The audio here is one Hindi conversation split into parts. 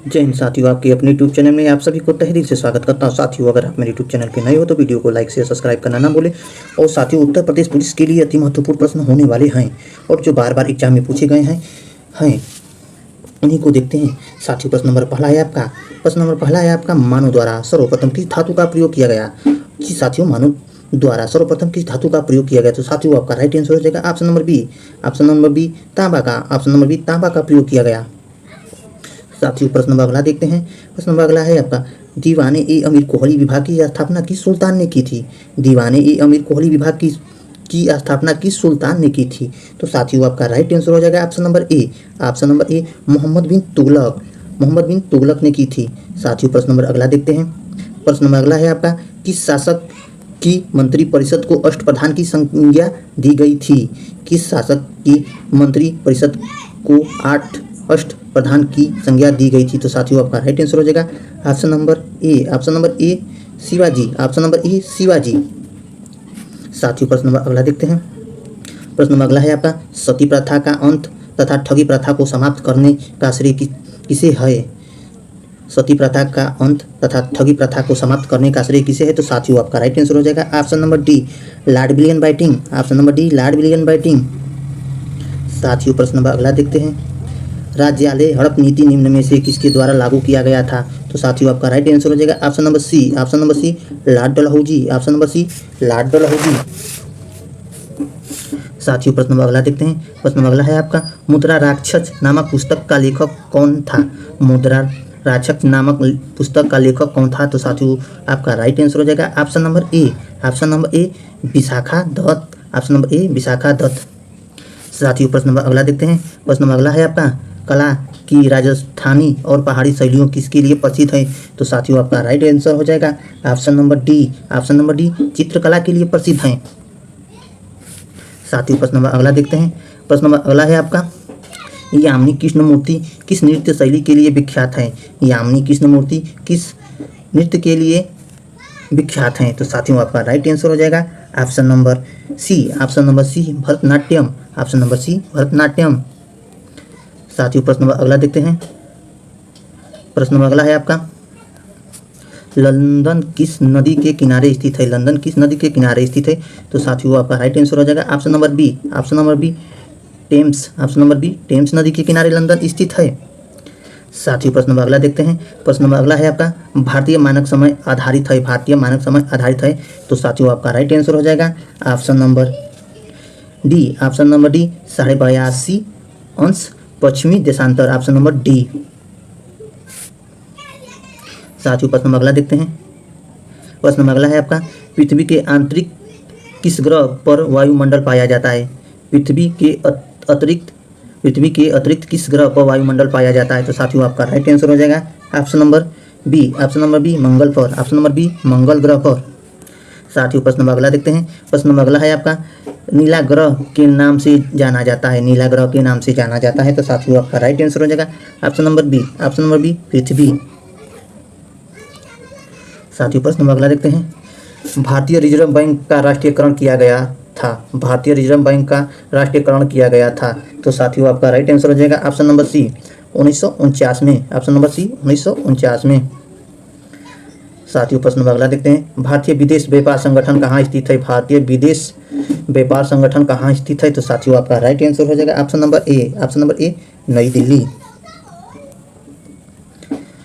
जय हिंद साथियों, आपके अपने यूट्यूब चैनल में आप सभी को तहे दिल से स्वागत करता हूं। साथियों, अगर आप मेरे यूट्यूब चैनल पे नए हो तो वीडियो को लाइक शेयर सब्सक्राइब करना ना भूलें। और साथियों, उत्तर प्रदेश पुलिस के लिए अति महत्वपूर्ण प्रश्न होने वाले हैं और जो बार बार एग्जाम में पूछे गए हैं उन्हीं को देखते हैं। साथियों, प्रश्न नंबर पहला है आपका मानव द्वारा सर्वप्रथम किस धातु का प्रयोग किया गया। जी साथियों, मानव द्वारा सर्वप्रथम किस धातु का प्रयोग किया गया। तो साथियों, आपका राइट आंसर हो जाएगा ऑप्शन नंबर बी तांबा का प्रयोग किया गया। साथियों, प्रश्न नंबर अगला देखते हैं। प्रश्न नंबर अगला है आपका दीवाने ए अमीर कोहली विभाग की स्थापना किस सुल्तान ने की थी। दीवाने ए अमीर कोहली विभाग की स्थापना किस सुल्तान ने की थी। तो साथियों, आपका राइट आंसर हो जाएगा ऑप्शन नंबर ए मोहम्मद बिन तुगलक ने की थी। साथियों, प्रश्न नंबर अगला देखते हैं। प्रश्न नंबर अगला है आपका किस शासक की मंत्री परिषद को अष्टप्रधान की संज्ञा दी गई थी। किस शासक की मंत्री परिषद को अष्ट प्रधान की संज्ञा दी गई थी। तो साथियों, आपका राइट आंसर हो जाएगा ऑप्शन नंबर ए शिवाजी। साथियों, प्रश्न नंबर अगला देखते हैं। प्रश्न नंबर अगला है आपका सती प्रथा का अंत तथा ठगी प्रथा को समाप्त करने का श्रेय किसे है। सती प्रथा का अंत तथा ठगी प्रथा को समाप्त करने का श्रेय किसे है। तो साथियों, आपका राइट आंसर हो जाएगा option number D Lord William Bentinck. साथियों, प्रश्न नंबर अगला देखते हैं। राज्यालय हड़प नीति निम्न में से किसके द्वारा लागू किया गया था। तो साथियों, आपका राइट आंसर हो जाएगा option number C Lord Dalhousie. साथियों, प्रश्न नंबर अगला देखते हैं। प्रश्न नंबर अगला है आपका मुद्रा राक्षस नामक पुस्तक का लेखक कौन था। मुद्रा राक्षस नामक पुस्तक का लेखक कौन था। तो साथियों, आपका राइट आंसर हो जाएगा option number A Vishakha Datta. साथियों, प्रश्न नंबर अगला देखते हैं। प्रश्न नंबर अगला है आपका कला की राजस्थानी और पहाड़ी शैलियों किसके लिए प्रसिद्ध है। तो साथियों, आपका राइट आंसर हो जाएगा ऑप्शन नंबर डी चित्रकला के लिए प्रसिद्ध है। साथियों, प्रश्न नंबर अगला देखते हैं। प्रश्न नंबर अगला है आपका यामिनी कृष्णमूर्ति किस नृत्य शैली के लिए विख्यात है। यामिनी कृष्णमूर्ति किस नृत्य के लिए विख्यात हैं। तो साथियों, आपका राइट आंसर हो जाएगा ऑप्शन नंबर सी भरतनाट्यम। साथियों, प्रश्न नंबर अगला देखते हैं। प्रश्न नंबर अगला है आपका लंदन किस नदी के किनारे स्थित है। तो साथियों, आपका राइट आंसर हो जाएगा ऑप्शन नंबर बी टेम्स नदी के किनारे लंदन स्थित है। साथियों, प्रश्न नंबर अगला देखते हैं। प्रश्न नंबर अगला है आपका भारतीय मानक समय आधारित है। तो साथियों, आपका राइट आंसर हो जाएगा ऑप्शन नंबर डी 82.5 अंश पश्चिमी देशांतर। Option number D. साथियों, प्रश्न नंबर अगला देखते हैं। प्रश्न नंबर अगला है आपका पृथ्वी के आंतरिक किस ग्रह पर वायुमंडल पाया जाता है। पृथ्वी के अतिरिक्त किस ग्रह पर वायुमंडल पाया जाता है। तो साथियों, आपका राइट आंसर हो जाएगा ऑप्शन नंबर बी मंगल ग्रह पर। साथियों, प्रश्न नंबर अगला देखते हैं। प्रश्न नंबर अगला है आपका नीला ग्रह के नाम से जाना जाता है। तो साथियों, आपका राइट आंसर हो जाएगा ऑप्शन नंबर बी पृथ्वी। साथियों, प्रश्न नंबर अगला देखते हैं। भारतीय रिजर्व बैंक का राष्ट्रीयकरण किया गया था। तो साथियों, आपका राइट आंसर हो जाएगा ऑप्शन नंबर सी 1949 में। साथियों, प्रश्न नंबर अगला देखते हैं। भारतीय विदेश व्यापार संगठन कहाँ स्थित है। तो साथियों, आपका राइट आंसर हो जाएगा ऑप्शन नंबर ए नई दिल्ली।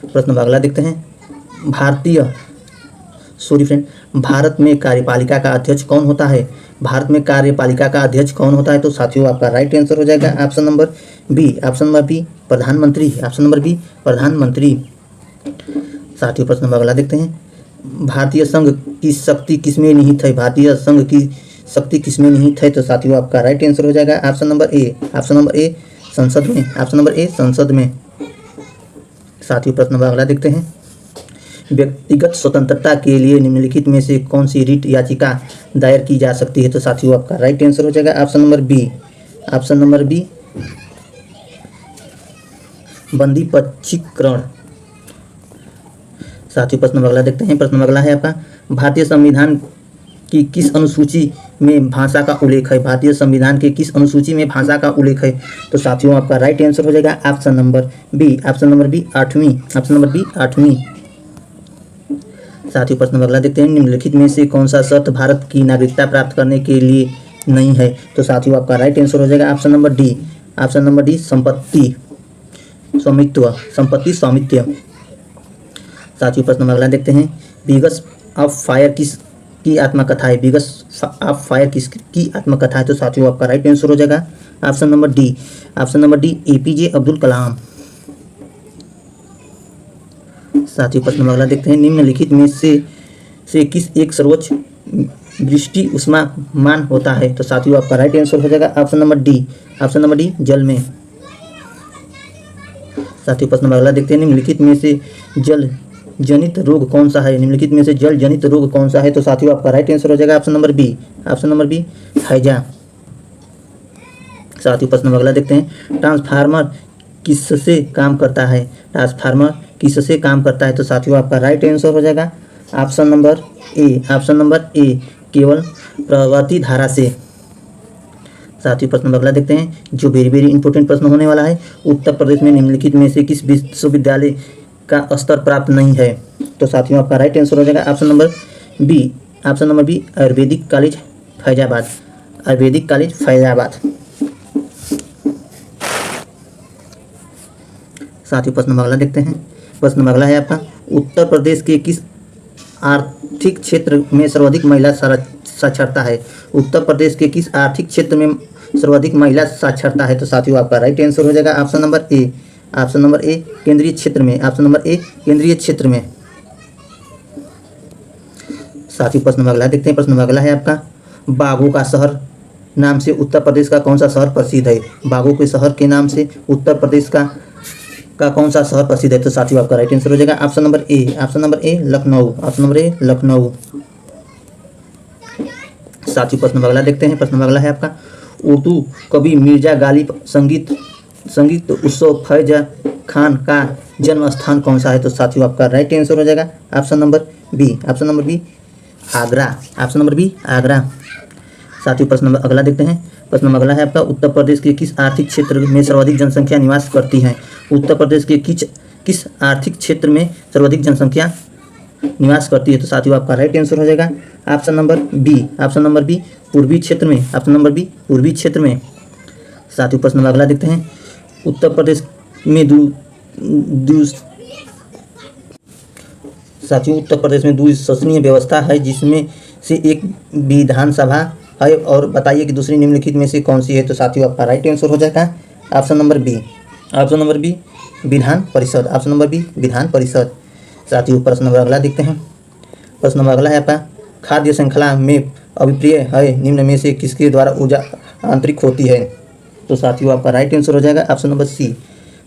प्रश्न नंबर अगला देखते हैं। भारत में कार्यपालिका का अध्यक्ष कौन होता है। तो साथियों, आपका राइट आंसर हो जाएगा ऑप्शन नंबर बी प्रधानमंत्री। साथियों, प्रश्न नंबर अगला देखते हैं। भारतीय संघ की शक्ति किसमें निहित है। तो साथियों, आपका राइट आंसर हो जाएगा ऑप्शन नंबर ए संसद में। साथियों, प्रश्न नंबर अगला देखते हैं। व्यक्तिगत स्वतंत्रता के लिए निम्नलिखित में से कौन सी रिट याचिका दायर की जा सकती है। तो साथियों, आपका राइट आंसर हो जाएगा ऑप्शन नंबर बी बंदी पक्षीकरण। साथियों, प्रश्न नंबर अगला देखते हैं। प्रश्न नंबर अगला है आपका भारतीय संविधान की किस अनुसूची में भाषा का उल्लेख है? भारतीय संविधान के किस अनुसूची में भाषा का उल्लेख है? तो साथियों आपका राइट आंसर हो जाएगा option number B. Option number B 8वीं। ऑप्शन नंबर बी 8वीं। साथियों प्रश्न अगला देखते हैं, निम्नलिखित में से कौन सा शर्त भारत की नागरिकता प्राप्त करने के लिए नहीं है? तो साथियों आपका राइट आंसर हो जाएगा option number D. Option number D संपत्ति स्वामित्व। संपत्ति स्वामित्व। साथियों प्रश्न अगला देखते हैं, बिगस ऑफ फायर किस की आत्मकथा है? बिगस ऑफ फायर किस की आत्मकथा है? तो साथियों आपका राइट आंसर हो जाएगा option number D. Option number D APJ Abdul Kalam. साथियों प्रश्न अगला देखते हैं, निम्नलिखित में से किस एक सर्वोच्च वृष्टि उष्मामान होता है? तो साथियों आपका राइट आंसर हो जाएगा option number D. Option number D जल में। साथियों प्रश्न अगला देखते हैं, निम्नलिखित में से जल जनित रोग कौन सा है? निम्नलिखित में से जल जनित रोग कौन सा है? तो साथियों आपका राइट आंसर हो जाएगा option number B. Option number B हैजा। साथियों प्रश्न अगला देखते हैं, ट्रांसफार्मर किससे काम करता है? ट्रांसफार्मर किससे काम करता है? तो साथियों आपका राइट आंसर हो जाएगा ऑप्शन नंबर ए। ऑप्शन नंबर ए केवल प्रवृत्ति धारा से। साथियों प्रश्न अगला देखते हैं, जो वेरी इंपॉर्टेंट प्रश्न होने वाला है, उत्तर प्रदेश में निम्नलिखित में से किस विश्वविद्यालय का स्तर प्राप्त नहीं है? तो साथियों आपका राइट आंसर हो जाएगा option number B. Option number B Ayurvedic college Faizabad. Ayurvedic college Faizabad. साथियों प्रश्न अगला देखते हैं, प्रश्न अगला है आपका, उत्तर प्रदेश के किस आर्थिक क्षेत्र में सर्वाधिक महिला साक्षरता है? उत्तर प्रदेश के किस आर्थिक क्षेत्र में सर्वाधिक महिला साक्षरता है? तो साथियों आपका राइट आंसर हो जाएगा ऑप्शन नंबर ए। ऑप्शन नंबर ए केंद्रीय क्षेत्र में। ऑप्शन नंबर ए केंद्रीय क्षेत्र में। साथियों प्रश्न अगला देखते हैं, प्रश्न अगला है आपका, बाघों का शहर नाम से उत्तर प्रदेश का कौन सा शहर प्रसिद्ध है? बाघों के शहर के नाम से उत्तर प्रदेश का कौन सा शहर प्रसिद्ध है? तो साथियों आपका राइट आंसर हो जाएगा ऑप्शन नंबर ए। ऑप्शन नंबर ए लखनऊ। ऑप्शन नंबर ए लखनऊ। साथियों प्रश्न अगला देखते हैं, प्रश्न अगला है आपका, उर्दू कवि मिर्जा गालिब संगीत उत्सव फैजा खान का जन्म स्थान कौन सा है? तो साथियों आपका राइट आंसर हो जाएगा option number B. Option number B Agra. Option number B Agra. साथियों प्रश्न अगला देखते हैं, प्रश्न अगला है आपका, उत्तर प्रदेश के किस आर्थिक क्षेत्र में सर्वाधिक जनसंख्या निवास करती है? उत्तर प्रदेश के किस आर्थिक क्षेत्र में सर्वाधिक जनसंख्या निवास करती है? तो साथियों आपका राइट आंसर हो जाएगा option number B. Option number B पूर्वी क्षेत्र में। ऑप्शन नंबर बी पूर्वी क्षेत्र में। साथियों प्रश्न अगला देखते हैं, उत्तर प्रदेश में साथियों उत्तर प्रदेश में द्विशासनीय व्यवस्था है, जिसमें से एक विधानसभा है, और बताइए कि दूसरी निम्नलिखित में से कौन सी है? तो साथियों आपका राइट आंसर हो जाएगा option number B. Option number B विधान परिषद। ऑप्शन नंबर बी विधान परिषद। साथियों प्रश्न नंबर अगला देखते हैं, प्रश्न नंबर अगला है आपका, खाद्य श्रृंखला में अभिप्रिय है निम्न में से किसके द्वारा ऊर्जा आंतरिक होती है? तो साथियों आपका राइट आंसर हो जाएगा option number C.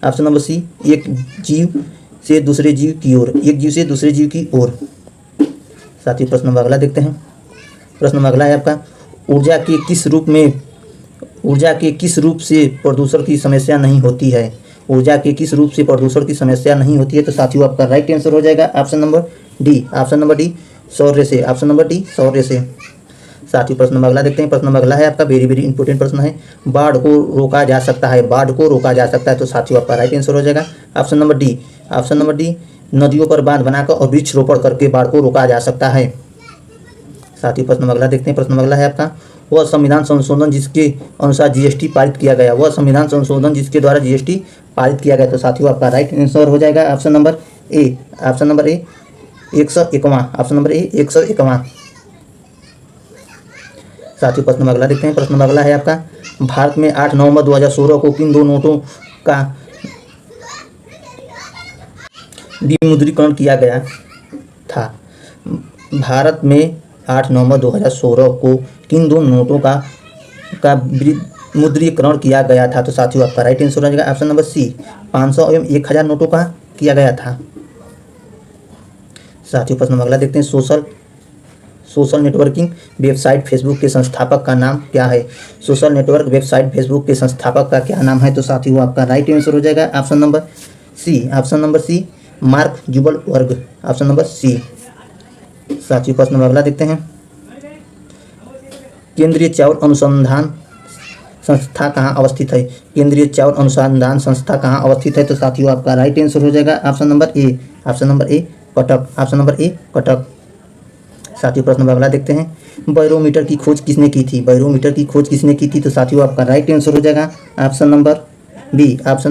Option number C एक जीव से दूसरे जीव की ओर। एक जीव से दूसरे जीव की ओर। साथियों प्रश्न नंबर अगला देखते हैं, प्रश्न नंबर अगला है आपका, ऊर्जा के किस रूप से प्रदूषण की समस्या नहीं होती है? ऊर्जा के किस रूप से प्रदूषण की समस्या नहीं होती है? तो साथियों आपका राइट आंसर हो जाएगा option number D. Option number D सौर्य से। ऑप्शन नंबर डी सौर्य से। साथियों प्रश्न नंबर अगला देखते हैं, प्रश्न नंबर अगला है आपका, वेरी इंपॉर्टेंट प्रश्न है, बाढ़ को रोका जा सकता है? बाढ़ को रोका जा सकता है? तो साथियों आपका राइट आंसर हो जाएगा option number D. Option number D नदियों पर बांध बनाकर और वृक्ष रोपण करके बाढ़ को रोका जा सकता है। साथियों प्रश्न नंबर अगला देखते हैं, प्रश्न नंबर अगला है आपका, वह संविधान संशोधन जिसके अनुसार जीएसटी पारित किया गया। वह संविधान संशोधन जिसके द्वारा जीएसटी पारित किया गया। तो साथियों आपका राइट आंसर हो जाएगा ऑप्शन नंबर ए। ऑप्शन नंबर ए 151। ऑप्शन नंबर ए 151। साथियों प्रश्न नंबर अगला देखते हैं, प्रश्न नंबर अगला है आपका, भारत में 8 नवंबर 2016 को किन दो नोटों का विमुद्रीकरण किया गया था? भारत में 8 नवंबर 2016 को किन दो नोटों का विमुद्रीकरण किया गया था? तो साथियों आपका राइट आंसर हो जाएगा ऑप्शन नंबर सी 500 एवं 1000 नोटों का किया गया था। साथियों प्रश्न नंबर अगला देखते हैं, सोशल नेटवर्किंग वेबसाइट फेसबुक के संस्थापक का नाम क्या है? सोशल नेटवर्क वेबसाइट फेसबुक के संस्थापक का क्या नाम है? तो साथियों आपका राइट आंसर हो जाएगा option number C. Option number C Mark Zuckerberg. Option number C. साथियों प्रश्न नंबर अगला देखते हैं, केंद्रीय चावल अनुसंधान संस्था कहाँ अवस्थित है? केंद्रीय चावल अनुसंधान संस्था कहाँ अवस्थित है? तो साथियों आपका राइट आंसर हो जाएगा ऑप्शन नंबर ए, ऑप्शन नंबर ए कटक, ऑप्शन नंबर ए कटक। साथियों प्रश्न नंबर अगला देखते हैं। बैरोमीटर की खोज किसने की थी? बैरोमीटर की खोज किसने की थी? तो साथियों आपका राइट आंसर हो जाएगा ऑप्शन नंबर बी, ऑप्शन